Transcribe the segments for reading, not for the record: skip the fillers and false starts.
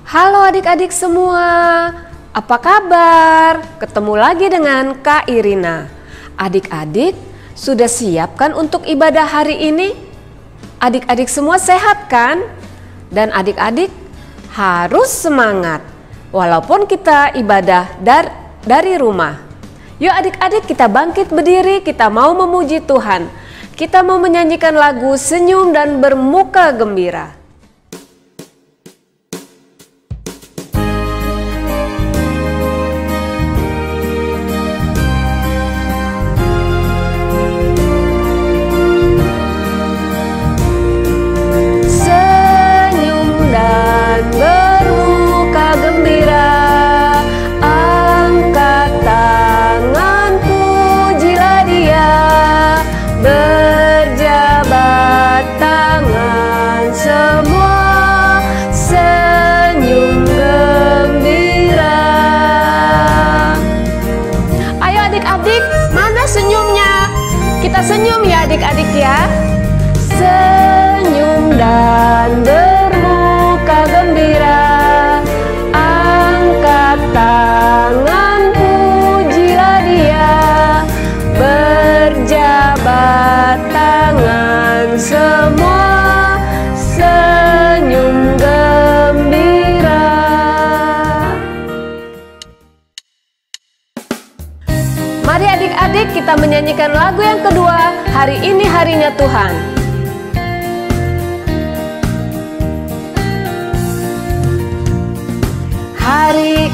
Halo adik-adik semua, apa kabar? Ketemu lagi dengan Kak Irina. Adik-adik, sudah siap kan untuk ibadah hari ini? Adik-adik semua sehat kan? Dan adik-adik harus semangat, walaupun kita ibadah dari rumah. Yuk adik-adik kita bangkit berdiri, kita mau memuji Tuhan. Kita mau menyanyikan lagu Senyum dan Bermuka Gembira. Kita senyum ya adik-adik ya. Senyum dan bermuka gembira, angkat tangan pujilah Dia, berjabat tangan semua, senyum gembira. Mari adik-adik kita menyanyikan lagu yang kedua, Hari Ini Harinya Tuhan. Hari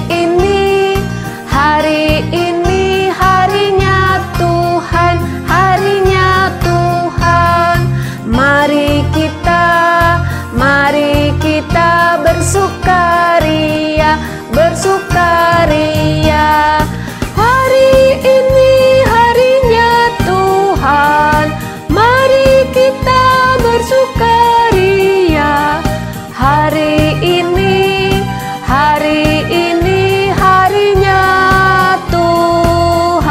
ini harinya Tuhan, harinya Tuhan. Mari kita bersukaria, bersukaria. Hari ini harinya Tuhan, mari kita bersukaria. Hari ini harinya Tuhan.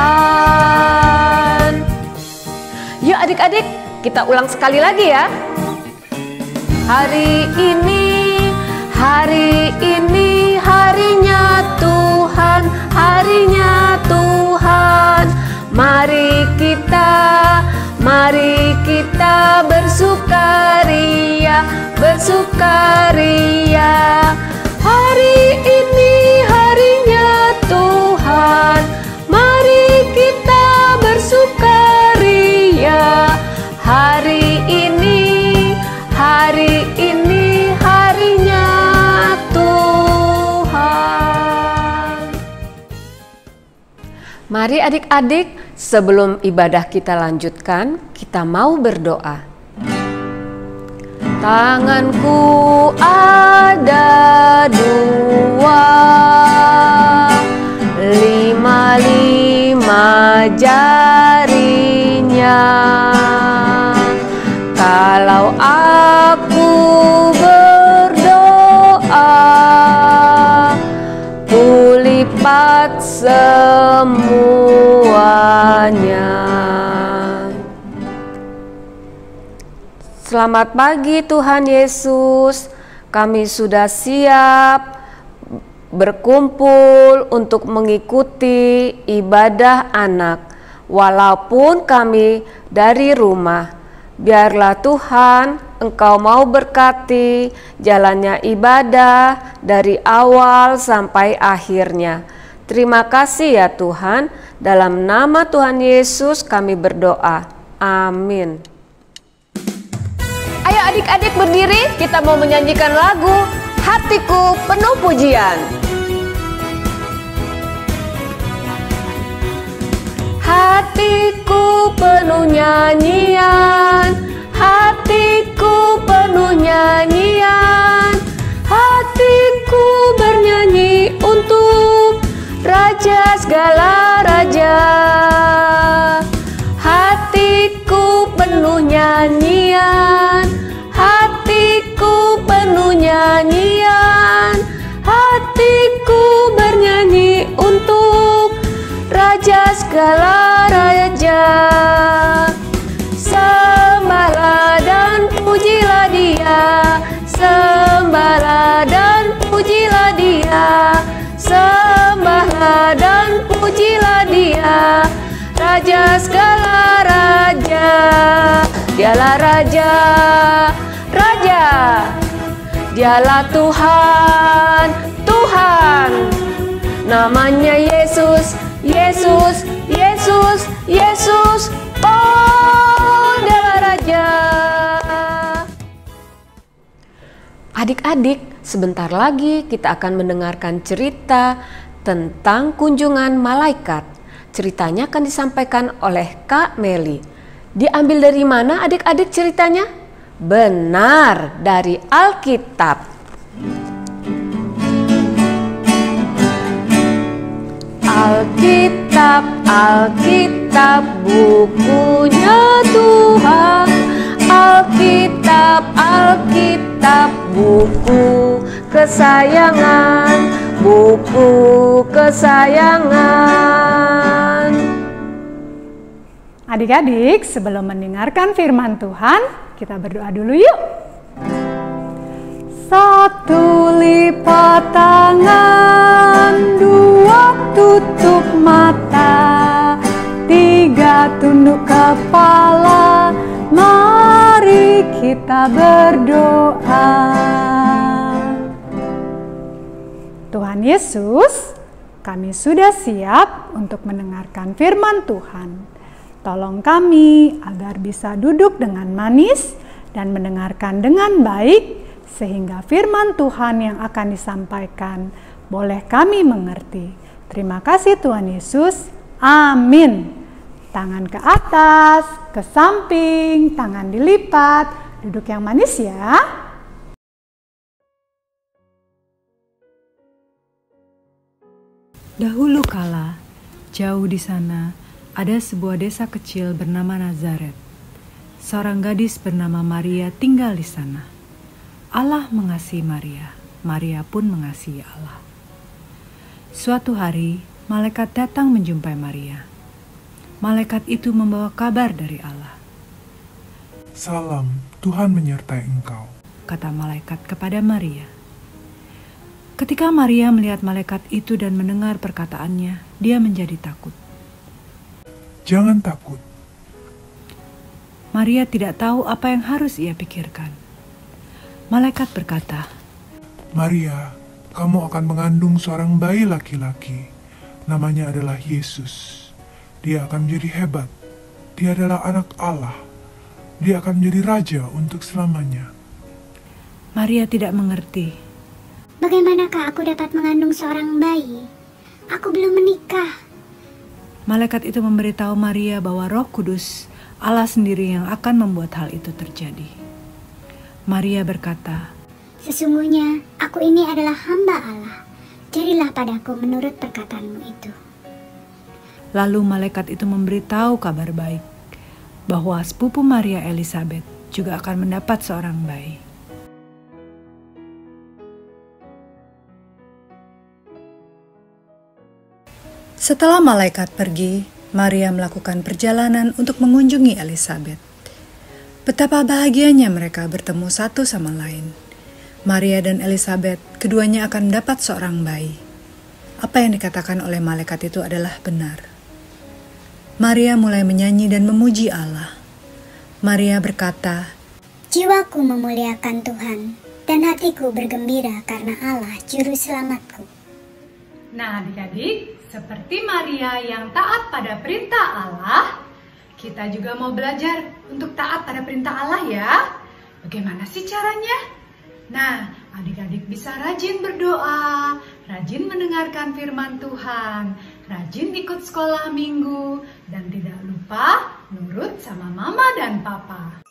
Yuk adik-adik, kita ulang sekali lagi ya. Hari ini harinya Tuhan, harinya Tuhan. Mari kita bersukaria, bersukaria. Hari ini harinya Tuhan, mari kita bersukaria. Hari ini harinya Tuhan. Mari adik-adik, sebelum ibadah kita lanjutkan, kita mau berdoa. Tanganku ada dua, lima jarinya. Kalau aku berdoa, kulipat semuanya. Selamat pagi Tuhan Yesus, kami sudah siap berkumpul untuk mengikuti ibadah anak, walaupun kami dari rumah. Biarlah Tuhan, Engkau mau berkati jalannya ibadah dari awal sampai akhirnya. Terima kasih ya Tuhan, dalam nama Tuhan Yesus kami berdoa. Amin. Ayo adik-adik berdiri, kita mau menyanyikan lagu Hatiku Penuh Pujian. Hatiku penuh nyanyian, hatiku penuh nyanyian, hatiku bernyanyi untuk Raja segala raja. Hatiku penuh nyanyian, hatiku penuh nyanyian, hatiku bernyanyi untuk Raja segala raja. Sembahlah dan pujilah Dia, sembahlah dan pujilah Dia, sembahlah dan pujilah Dia, Raja segala raja. Dialah Raja, Raja. Dialah Tuhan, Tuhan. Namanya Yesus, Yesus, Yesus, Yesus. Oh, Dialah Raja. Adik-adik, sebentar lagi kita akan mendengarkan cerita tentang kunjungan malaikat. Ceritanya akan disampaikan oleh Kak Meli. Diambil dari mana adik-adik ceritanya? Benar, dari Alkitab. Alkitab, Alkitab, bukunya Tuhan. Alkitab, Alkitab, buku kesayangan, buku kesayangan. Adik-adik, sebelum mendengarkan firman Tuhan, kita berdoa dulu yuk. Satu, lipat tangan. Dua, tutup mata. Tiga, tunduk kepala. Mari kita berdoa. Tuhan Yesus, kami sudah siap untuk mendengarkan firman Tuhan. Tolong kami agar bisa duduk dengan manis dan mendengarkan dengan baik, sehingga firman Tuhan yang akan disampaikan boleh kami mengerti. Terima kasih Tuhan Yesus. Amin. Tangan ke atas, ke samping, tangan dilipat. Duduk yang manis ya. Dahulu kala, jauh di sana, ada sebuah desa kecil bernama Nazaret. Seorang gadis bernama Maria tinggal di sana. Allah mengasihi Maria, Maria pun mengasihi Allah. Suatu hari, malaikat datang menjumpai Maria. Malaikat itu membawa kabar dari Allah. Salam, Tuhan menyertai engkau, kata malaikat kepada Maria. Ketika Maria melihat malaikat itu dan mendengar perkataannya, dia menjadi takut. Jangan takut. Maria tidak tahu apa yang harus ia pikirkan. Malaikat berkata, Maria, kamu akan mengandung seorang bayi laki-laki. Namanya adalah Yesus. Dia akan menjadi hebat. Dia adalah anak Allah. Dia akan menjadi raja untuk selamanya. Maria tidak mengerti. Bagaimanakah aku dapat mengandung seorang bayi? Aku belum menikah. Malaikat itu memberitahu Maria bahwa Roh Kudus, Allah sendiri yang akan membuat hal itu terjadi. Maria berkata, Sesungguhnya aku ini adalah hamba Allah. Jadilah padaku menurut perkataanmu itu. Lalu malaikat itu memberitahu kabar baik, bahwa sepupu Maria Elizabeth juga akan mendapat seorang bayi. Setelah malaikat pergi, Maria melakukan perjalanan untuk mengunjungi Elizabeth. Betapa bahagianya mereka bertemu satu sama lain. Maria dan Elizabeth, keduanya akan mendapat seorang bayi. Apa yang dikatakan oleh malaikat itu adalah benar. Maria mulai menyanyi dan memuji Allah. Maria berkata, Jiwaku memuliakan Tuhan, dan hatiku bergembira karena Allah juru selamatku. Nah adik-adik, seperti Maria yang taat pada perintah Allah, kita juga mau belajar untuk taat pada perintah Allah ya. Bagaimana sih caranya? Nah, adik-adik bisa rajin berdoa, rajin mendengarkan firman Tuhan, rajin ikut sekolah minggu, dan tidak lupa nurut sama mama dan papa.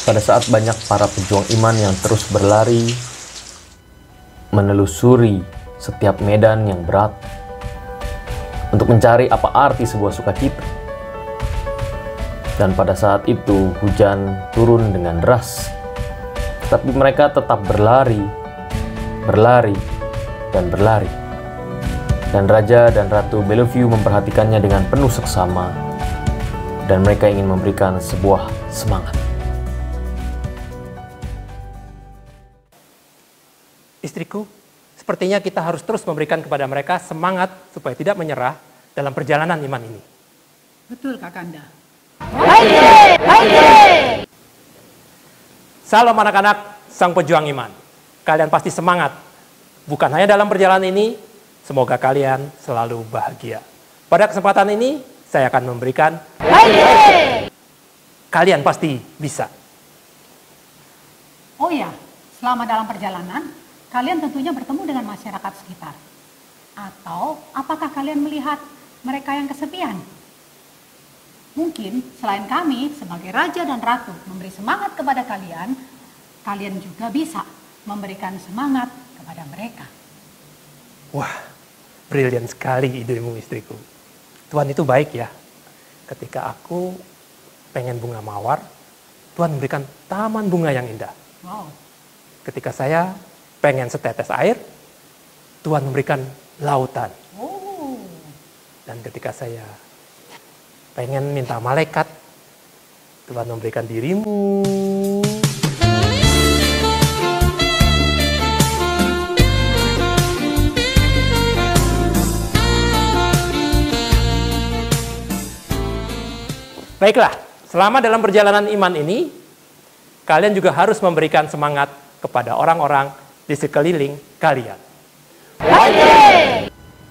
Pada saat banyak para pejuang iman yang terus berlari, menelusuri setiap medan yang berat untuk mencari apa arti sebuah sukacita. Dan pada saat itu hujan turun dengan deras. Tetapi mereka tetap berlari, dan berlari. Dan Raja dan Ratu Bellevue memperhatikannya dengan penuh seksama, dan mereka ingin memberikan sebuah semangat. Istriku, sepertinya kita harus terus memberikan kepada mereka semangat supaya tidak menyerah dalam perjalanan iman ini. Betul, Kakanda. Salam anak-anak sang pejuang iman. Kalian pasti semangat. Bukan hanya dalam perjalanan ini, semoga kalian selalu bahagia. Pada kesempatan ini, saya akan memberikan kalian pasti bisa. Oh ya, selama dalam perjalanan, kalian tentunya bertemu dengan masyarakat sekitar. Atau apakah kalian melihat mereka yang kesepian? Mungkin selain kami sebagai Raja dan Ratu memberi semangat kepada kalian, kalian juga bisa memberikan semangat kepada mereka. Wah, brilian sekali idemu, istriku. Tuhan itu baik ya. Ketika aku pengen bunga mawar, Tuhan memberikan taman bunga yang indah. Wow. Ketika saya pengen setetes air, Tuhan memberikan lautan. Oh. Dan ketika saya pengen minta malaikat, Tuhan memberikan dirimu. Baiklah, selama dalam perjalanan iman ini, kalian juga harus memberikan semangat kepada orang-orang di sekeliling kalian.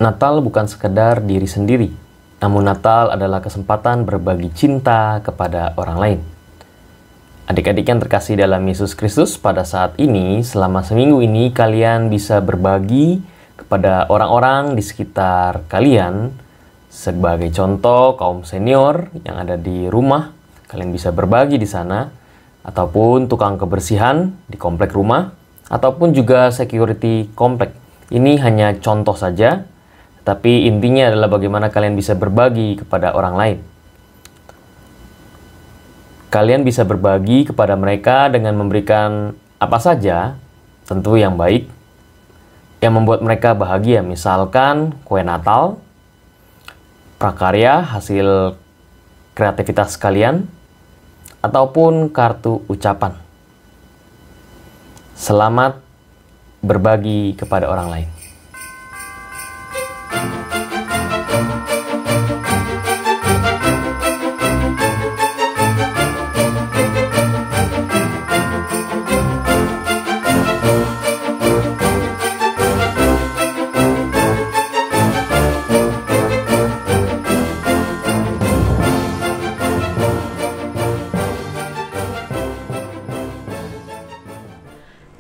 Natal bukan sekedar diri sendiri, namun Natal adalah kesempatan berbagi cinta kepada orang lain. Adik-adik yang terkasih dalam Yesus Kristus, pada saat ini, selama seminggu ini, kalian bisa berbagi kepada orang-orang di sekitar kalian. Sebagai contoh, kaum senior yang ada di rumah, kalian bisa berbagi di sana, ataupun tukang kebersihan di komplek rumah, ataupun juga security komplek. Ini hanya contoh saja, tapi intinya adalah bagaimana kalian bisa berbagi kepada orang lain. Kalian bisa berbagi kepada mereka dengan memberikan apa saja, tentu yang baik, yang membuat mereka bahagia. Misalkan kue Natal, prakarya hasil kreativitas kalian, ataupun kartu ucapan. Selamat berbagi kepada orang lain.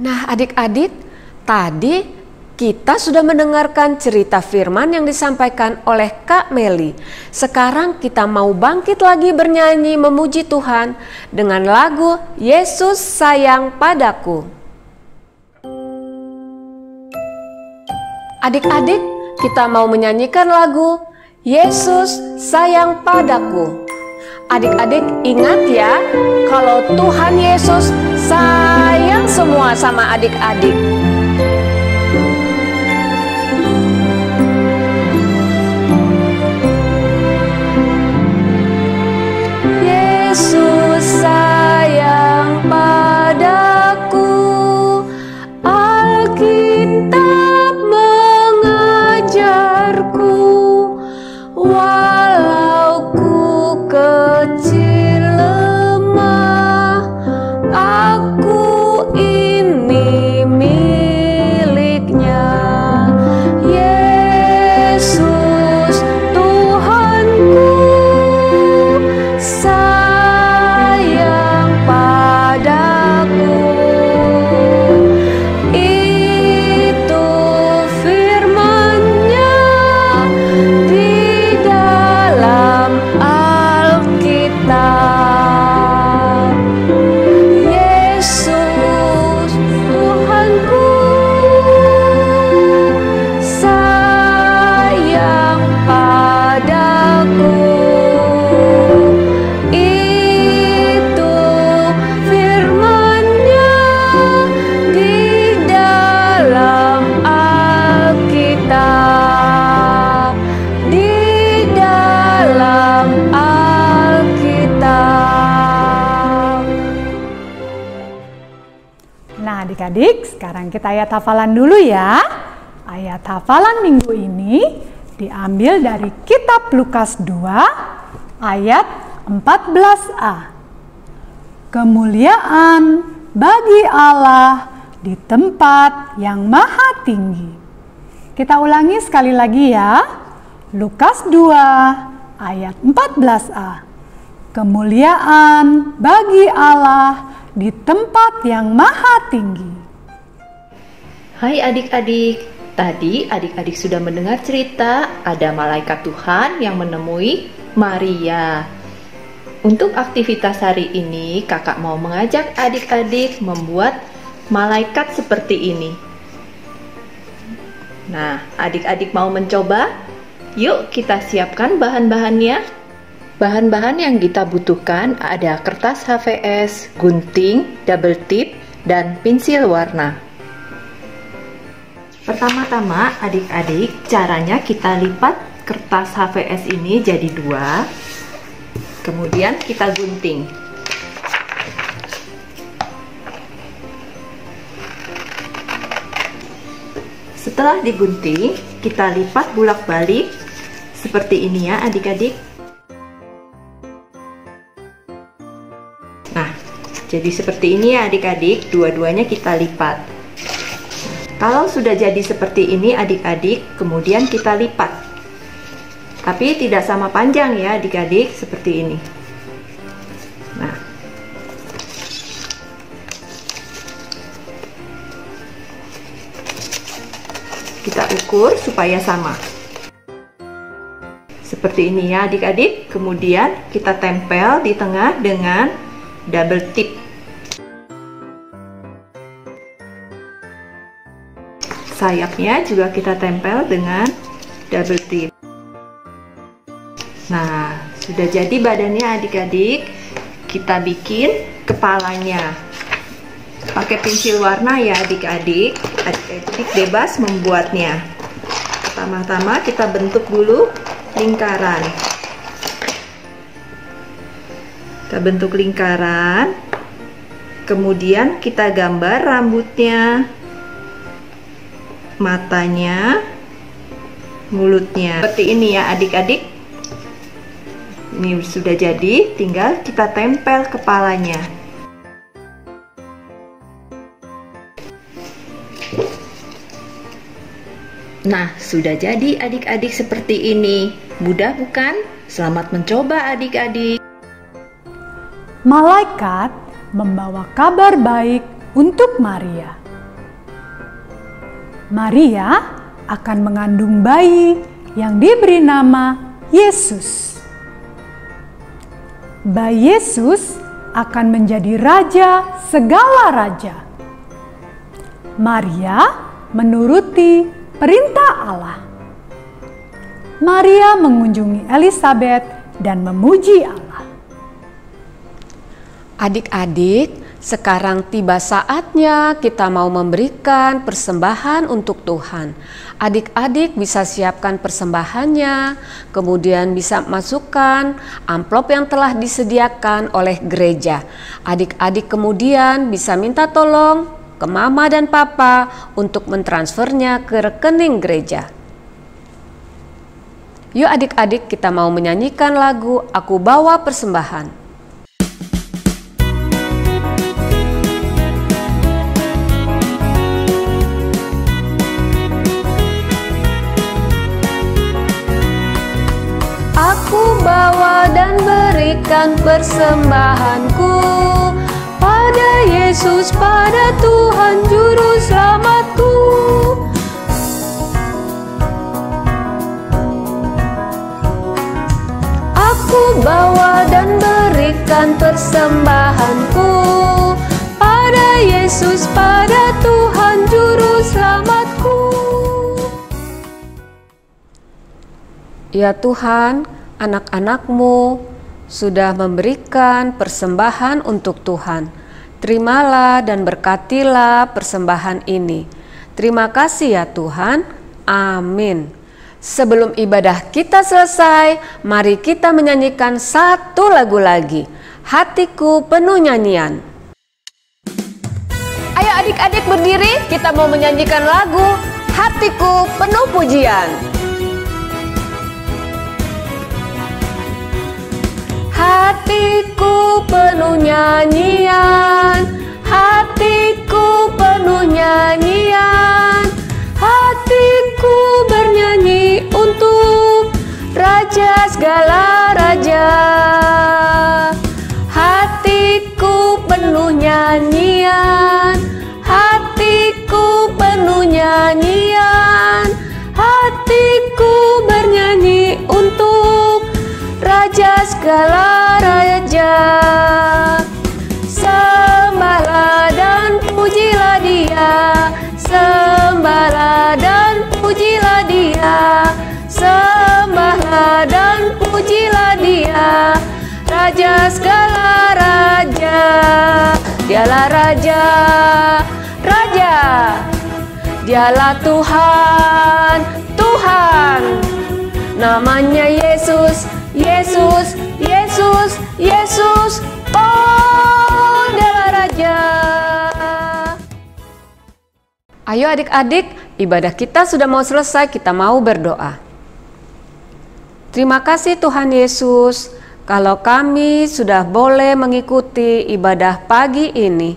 Nah, adik-adik, tadi kita sudah mendengarkan cerita firman yang disampaikan oleh Kak Meli. Sekarang kita mau bangkit lagi bernyanyi memuji Tuhan dengan lagu Yesus Sayang Padaku. Adik-adik, kita mau menyanyikan lagu Yesus Sayang Padaku. Adik-adik ingat ya, kalau Tuhan Yesus sayang semua sama adik-adik. Yesus sayang padaku, Alkitab mengajarku, walau ku kecil lemah, aku ini milikmu. adik-adik, sekarang kita ayat hafalan dulu ya. Ayat hafalan minggu ini diambil dari kitab Lukas 2 ayat 14a. Kemuliaan bagi Allah di tempat yang maha tinggi. Kita ulangi sekali lagi ya. Lukas 2 ayat 14a. Kemuliaan bagi Allah di tempat yang maha tinggi. Hai adik-adik, tadi adik-adik sudah mendengar cerita ada malaikat Tuhan yang menemui Maria. Untuk aktivitas hari ini, kakak mau mengajak adik-adik membuat malaikat seperti ini. Nah, adik-adik mau mencoba? Yuk kita siapkan bahan-bahannya. Bahan-bahan yang kita butuhkan ada kertas HVS, gunting, double tip, dan pensil warna. Pertama-tama adik-adik, caranya kita lipat kertas HVS ini jadi 2. Kemudian kita gunting. Setelah digunting, kita lipat bolak-balik seperti ini ya adik-adik. Nah, jadi seperti ini ya adik-adik, dua-duanya kita lipat. Kalau sudah jadi seperti ini adik-adik, kemudian kita lipat. Tapi tidak sama panjang ya adik-adik, seperti ini. Nah, kita ukur supaya sama. Seperti ini ya adik-adik. Kemudian kita tempel di tengah dengan double tip. Sayapnya juga kita tempel dengan double tip. Nah, sudah jadi badannya adik-adik. Kita bikin kepalanya. Pakai pensil warna ya adik-adik. Adik-adik bebas membuatnya. Pertama-tama kita bentuk dulu lingkaran. Kita bentuk lingkaran. Kemudian kita gambar rambutnya, matanya, mulutnya. Seperti ini ya adik-adik. Ini sudah jadi, tinggal kita tempel kepalanya. Nah, sudah jadi adik-adik seperti ini. Mudah bukan? Selamat mencoba adik-adik. Malaikat membawa kabar baik untuk Maria. Maria akan mengandung bayi yang diberi nama Yesus. Bayi Yesus akan menjadi raja segala raja. Maria menuruti perintah Allah. Maria mengunjungi Elisabet dan memuji Allah. Adik-adik, sekarang tiba saatnya kita mau memberikan persembahan untuk Tuhan. Adik-adik bisa siapkan persembahannya, kemudian bisa masukkan amplop yang telah disediakan oleh gereja. Adik-adik kemudian bisa minta tolong ke mama dan papa untuk mentransfernya ke rekening gereja. Yuk adik-adik, kita mau menyanyikan lagu Aku Bawa Persembahan. Aku bawa dan berikan persembahanku pada Yesus, pada Tuhan Juru Selamatku. Aku bawa dan berikan persembahanku pada Yesus, pada Tuhan Juru Selamatku. Ya Tuhan, anak-anak-Mu sudah memberikan persembahan untuk Tuhan. Terimalah dan berkatilah persembahan ini. Terima kasih ya Tuhan. Amin. Sebelum ibadah kita selesai, mari kita menyanyikan satu lagu lagi. Hatiku Penuh Nyanyian. Ayo adik-adik berdiri, kita mau menyanyikan lagu Hatiku Penuh Pujian. Hatiku penuh nyanyian, hatiku penuh nyanyian, hatiku bernyanyi untuk Raja segala raja. Hatiku penuh nyanyian, hatiku penuh nyanyian, hatiku bernyanyi untuk Raja segala raja. Sembahlah dan pujilah Dia, sembahlah dan pujilah Dia, sembahlah dan pujilah Dia, Raja segala raja. Dialah Raja, Raja. Dialah Tuhan, Tuhan. Namanya Yesus, Yesus, Yesus, Yesus. Oh, dialah Raja. Ayo adik-adik, ibadah kita sudah mau selesai, kita mau berdoa. Terima kasih Tuhan Yesus, kalau kami sudah boleh mengikuti ibadah pagi ini.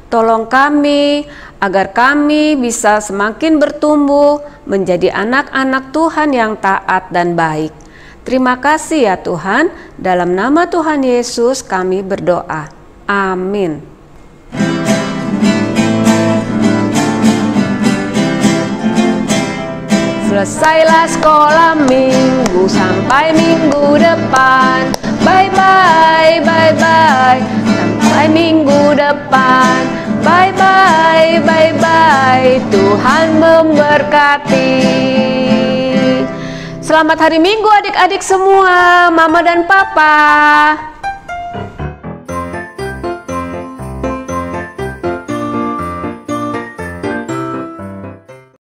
Tolong kami agar kami bisa semakin bertumbuh menjadi anak-anak Tuhan yang taat dan baik. Terima kasih ya Tuhan, dalam nama Tuhan Yesus kami berdoa. Amin. Selesailah sekolah minggu sampai minggu depan. Bye-bye, bye-bye, sampai minggu depan. Bye-bye, bye-bye, Tuhan memberkati. Selamat hari Minggu adik-adik semua, Mama dan Papa.